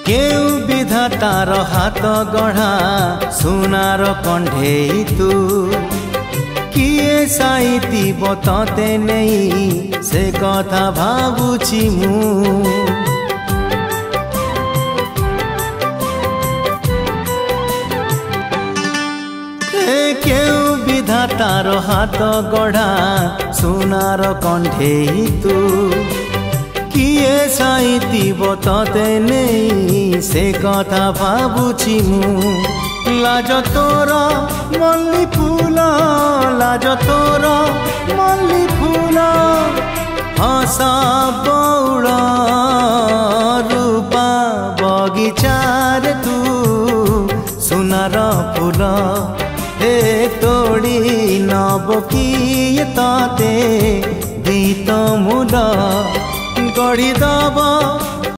केउ विधातार हाथ गढ़ा सुनार कंढेई तू किए साइतिब तते नहीं से कथा भाबुछि मु केउ विधातार हाथ गढ़ा सुनार कंढेई तू किए साइतिब तते नहीं से कथा भाबुछि मु लाज तोर मल्ली फूल लाज तोर मल्ली फूल हसा बौड़ रूपा बगीचार तू सुनार फूल हे तोड़ी नब किए तते दीत मूल गढ़ी दब